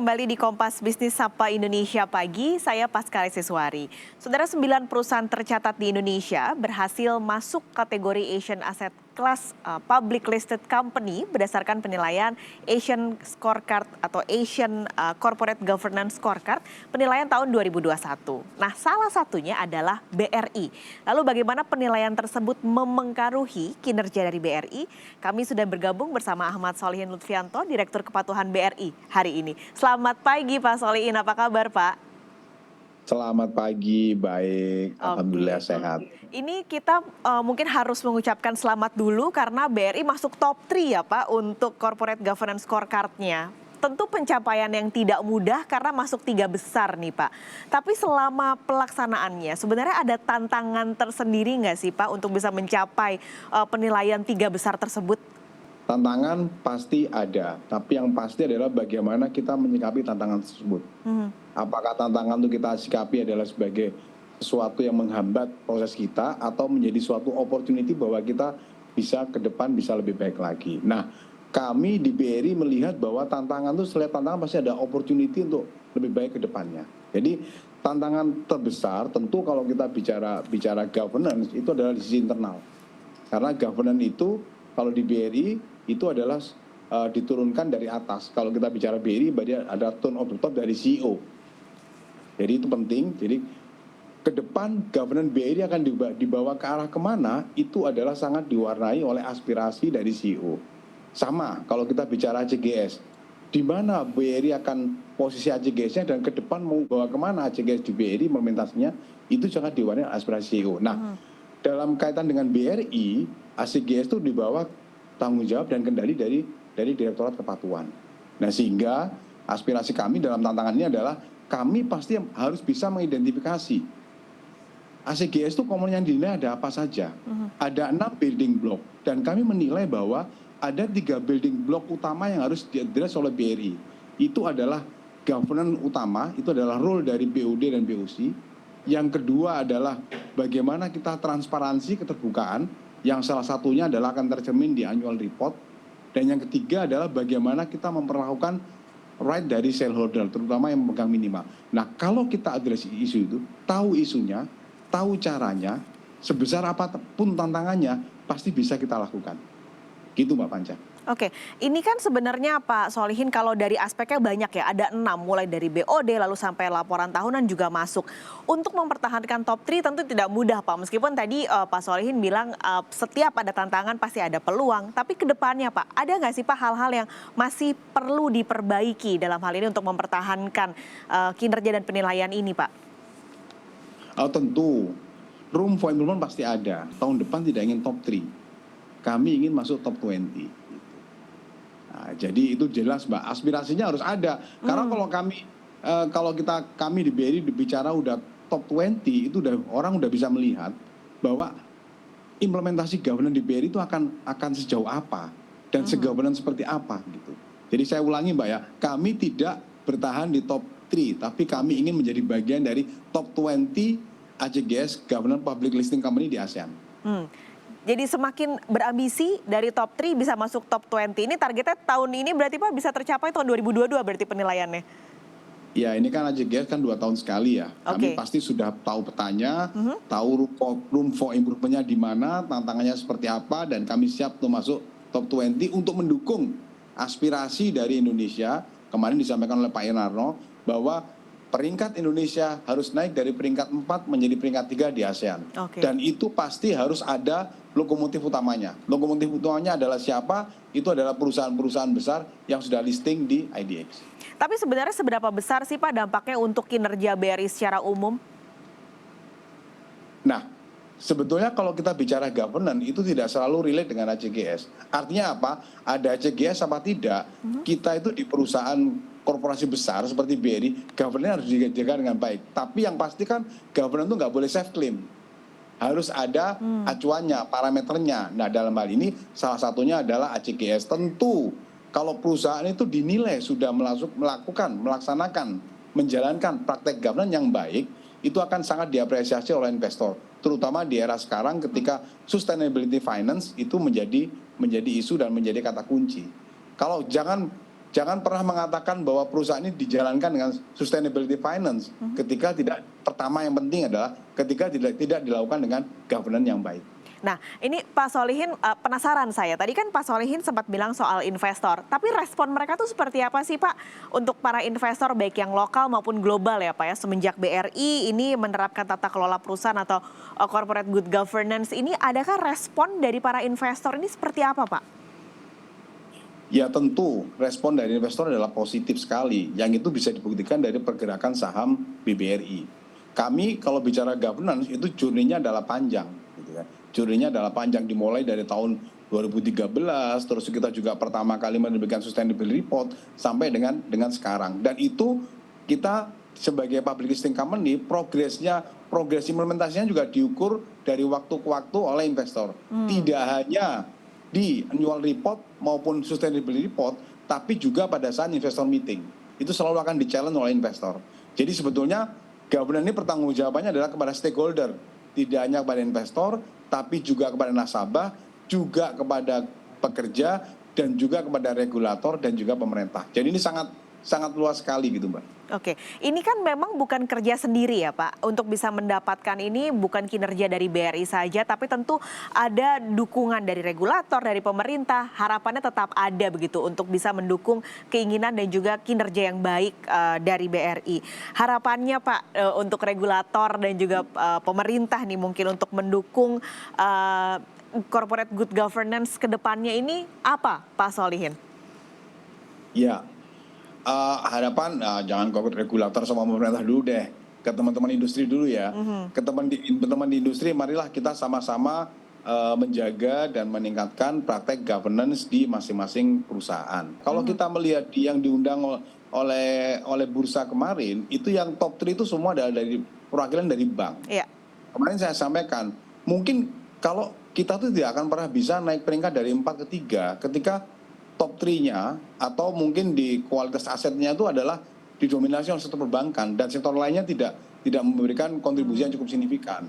kembali di Kompas Bisnis Sapa Indonesia Pagi, saya Paskal Siswari. Saudara, 9 perusahaan tercatat di Indonesia berhasil masuk kategori Asian Asset Class Public Listed Company berdasarkan penilaian Asian Scorecard atau Asian Corporate Governance Scorecard penilaian tahun 2021. Nah, salah satunya adalah BRI. Lalu bagaimana penilaian tersebut mempengaruhi kinerja dari BRI? Kami sudah bergabung bersama Ahmad Solihin Lutfianto, Direktur Kepatuhan BRI hari ini. Selamat pagi Pak Solihin, apa kabar Pak? Selamat pagi, baik. Alhamdulillah sehat. Ini kita mungkin harus mengucapkan selamat dulu karena BRI masuk top 3 ya Pak untuk Corporate Governance Scorecard-nya. Tentu pencapaian yang tidak mudah karena masuk 3 besar nih Pak. Tapi selama pelaksanaannya sebenarnya ada tantangan tersendiri nggak sih Pak untuk bisa mencapai penilaian 3 besar tersebut? Tantangan pasti ada, tapi yang pasti adalah bagaimana kita menyikapi tantangan tersebut. Apakah tantangan itu kita sikapi adalah sebagai sesuatu yang menghambat proses kita atau menjadi suatu opportunity bahwa kita bisa ke depan bisa lebih baik lagi. Nah, kami di BRI melihat bahwa tantangan itu selain tantangan pasti ada opportunity untuk lebih baik ke depannya. Jadi tantangan terbesar tentu kalau kita bicara governance itu adalah di sisi internal. Karena governance itu kalau di BRI itu adalah diturunkan dari atas. Kalau kita bicara BRI berarti ada turn of the top dari CEO. Jadi itu penting. Jadi ke depan governance BRI akan dibawa ke arah kemana itu adalah sangat diwarnai oleh aspirasi dari CEO. Sama kalau kita bicara ACGS, di mana BRI akan posisi ACGS-nya dan ke depan mau bawa kemana ACGS di BRI implementasinya itu sangat diwarnai aspirasi CEO. Nah, dalam kaitan dengan BRI, ACGS itu dibawa tanggung jawab dan kendali dari Direktorat Kepatuhan. Nah, sehingga aspirasi kami dalam tantangan ini adalah kami pasti harus bisa mengidentifikasi ACGS itu komponen yang dinilai ada apa saja. Ada 6 building block dan kami menilai bahwa ada 3 building block utama yang harus diadres oleh BRI. Itu adalah governance utama, itu adalah role dari BOD dan BOC. Yang kedua adalah bagaimana kita transparansi keterbukaan, yang salah satunya adalah akan tercermin di annual report. Dan yang ketiga adalah bagaimana kita memperlakukan right dari shareholder, terutama yang memegang minimal. Nah, kalau kita address isu itu, tahu isunya, tahu caranya, sebesar apapun tantangannya, pasti bisa kita lakukan. Gitu Mbak Panca. Oke, ini kan sebenarnya Pak Solihin kalau dari aspeknya banyak ya, ada 6 mulai dari BOD lalu sampai laporan tahunan juga masuk. Untuk mempertahankan top 3 tentu tidak mudah Pak, meskipun tadi Pak Solihin bilang setiap ada tantangan pasti ada peluang, tapi ke depannya Pak, ada nggak sih Pak hal-hal yang masih perlu diperbaiki dalam hal ini untuk mempertahankan kinerja dan penilaian ini Pak? Tentu, room for improvement pasti ada. Tahun depan tidak ingin top 3, kami ingin masuk top 20. Nah, jadi itu jelas Mbak, aspirasinya harus ada. Karena kalau kami di BRI bicara udah top 20 itu orang udah bisa melihat bahwa implementasi governance di BRI itu akan sejauh apa dan se-governance seperti apa gitu. Jadi saya ulangi Mbak ya, kami tidak bertahan di top 3 tapi kami ingin menjadi bagian dari top 20 ACGS Governance Public Listing Company di ASEAN. Jadi semakin berambisi dari top 3 bisa masuk top 20. Ini targetnya tahun ini berarti Pak bisa tercapai tahun 2022 berarti penilaiannya? Ya ini kan ACGS kan 2 tahun sekali ya. Kami pasti sudah tahu petanya, tahu room for improvement-nya di mana, tantangannya seperti apa, dan kami siap untuk masuk top 20 untuk mendukung aspirasi dari Indonesia. Kemarin disampaikan oleh Pak Irnarno bahwa peringkat Indonesia harus naik dari peringkat 4 menjadi peringkat 3 di ASEAN. Dan itu pasti harus ada lokomotif utamanya. Lokomotif utamanya adalah siapa? Itu adalah perusahaan-perusahaan besar yang sudah listing di IDX. Tapi sebenarnya seberapa besar sih Pak dampaknya untuk kinerja BRI secara umum? Nah, sebetulnya kalau kita bicara governance itu tidak selalu relate dengan ACGS. Artinya apa? Ada ACGS apa tidak, kita itu di perusahaan korporasi besar seperti BRI, governance harus dijaga dengan baik. Tapi yang pasti kan governance itu nggak boleh self claim. Harus ada acuannya, parameternya. Nah, dalam hal ini salah satunya adalah ACGS. Tentu kalau perusahaan itu dinilai sudah melaksanakan, menjalankan praktek governance yang baik, itu akan sangat diapresiasi oleh investor. Terutama di era sekarang ketika sustainability finance itu menjadi isu dan menjadi kata kunci. Kalau jangan jangan pernah mengatakan bahwa perusahaan ini dijalankan dengan sustainability finance ketika tidak, pertama yang penting adalah ketika tidak dilakukan dengan governance yang baik. Nah, ini Pak Solihin, penasaran saya. Tadi kan Pak Solihin sempat bilang soal investor, tapi respon mereka tuh seperti apa sih Pak untuk para investor baik yang lokal maupun global ya Pak ya, semenjak BRI ini menerapkan tata kelola perusahaan atau corporate good governance ini, adakah respon dari para investor ini seperti apa Pak? Ya tentu respon dari investor adalah positif sekali, yang itu bisa dibuktikan dari pergerakan saham BBRI. Kami kalau bicara governance itu journey-nya adalah panjang, gitu kan. Journey-nya adalah panjang, dimulai dari tahun 2013, terus kita juga pertama kali menerbitkan sustainability report sampai dengan sekarang. Dan itu kita sebagai public listing company, progres implementasinya juga diukur dari waktu ke waktu oleh investor. Tidak hanya di annual report maupun sustainability report, tapi juga pada saat investor meeting. Itu selalu akan di-challenge oleh investor. Jadi sebetulnya governance ini pertanggungjawabannya adalah kepada stakeholder. Tidak hanya kepada investor, tapi juga kepada nasabah, juga kepada pekerja, dan juga kepada regulator dan juga pemerintah. Jadi ini sangat luas sekali gitu Mbak. Oke, ini kan memang bukan kerja sendiri ya Pak. Untuk bisa mendapatkan ini bukan kinerja dari BRI saja, tapi tentu ada dukungan dari regulator, dari pemerintah. Harapannya tetap ada begitu untuk bisa mendukung keinginan dan juga kinerja yang baik dari BRI. Harapannya Pak untuk regulator dan juga pemerintah nih mungkin untuk mendukung corporate good governance ke depannya ini apa Pak Solihin? Ya. Harapan jangan ke regulator sama pemerintah dulu deh, ke teman-teman industri dulu ya. Ke teman-teman di industri, marilah kita sama-sama menjaga dan meningkatkan praktek governance di masing-masing perusahaan. Kalau kita melihat yang diundang oleh bursa kemarin, itu yang top 3 itu semua adalah dari perwakilan dari bank. Iya. Kemarin saya sampaikan, mungkin kalau kita tuh tidak akan pernah bisa naik peringkat dari 4 ke 3 ketika top 3-nya atau mungkin di kualitas asetnya itu adalah didominasi oleh sektor perbankan dan sektor lainnya tidak memberikan kontribusi yang cukup signifikan.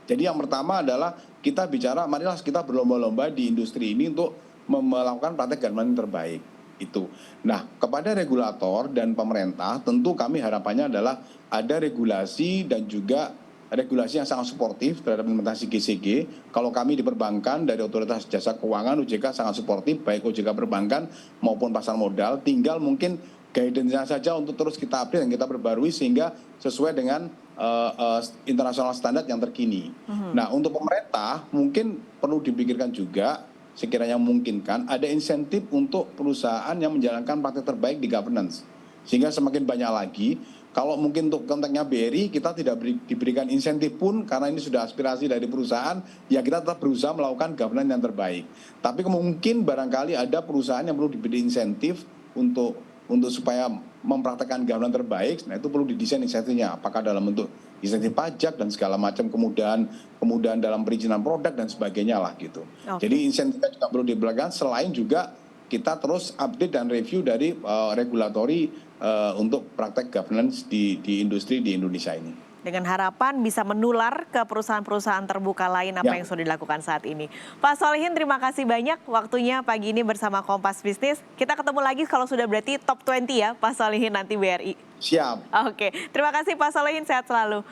Jadi yang pertama adalah kita bicara, marilah kita berlomba-lomba di industri ini untuk melakukan praktek governance terbaik itu. Nah, kepada regulator dan pemerintah tentu kami harapannya adalah ada regulasi dan juga regulasi yang sangat suportif terhadap implementasi GCG. Kalau kami di perbankan dari Otoritas Jasa Keuangan OJK sangat suportif, baik OJK perbankan maupun pasar modal. Tinggal mungkin guidance-nya saja untuk terus kita update dan kita perbarui sehingga sesuai dengan internasional standar yang terkini. Nah, untuk pemerintah mungkin perlu dipikirkan juga, sekiranya memungkinkan ada insentif untuk perusahaan yang menjalankan praktek terbaik di governance. Sehingga semakin banyak lagi. Kalau mungkin untuk konteksnya BRI kita tidak diberikan insentif pun karena ini sudah aspirasi dari perusahaan, ya kita tetap berusaha melakukan governance yang terbaik. Tapi mungkin barangkali ada perusahaan yang perlu diberi insentif untuk supaya mempraktekkan governance terbaik. Nah itu perlu didesain insentifnya, apakah dalam bentuk insentif pajak dan segala macam, kemudahan dalam perizinan produk dan sebagainya lah gitu. Jadi insentifnya juga perlu diberikan, selain juga kita terus update dan review dari regulatori untuk praktek governance di industri di Indonesia ini. Dengan harapan bisa menular ke perusahaan-perusahaan terbuka lain apa yang sudah dilakukan saat ini. Pak Solihin, terima kasih banyak waktunya pagi ini bersama Kompas Bisnis. Kita ketemu lagi kalau sudah berarti top 20 ya Pak Solihin nanti BRI. Siap. Oke, terima kasih Pak Solihin, sehat selalu.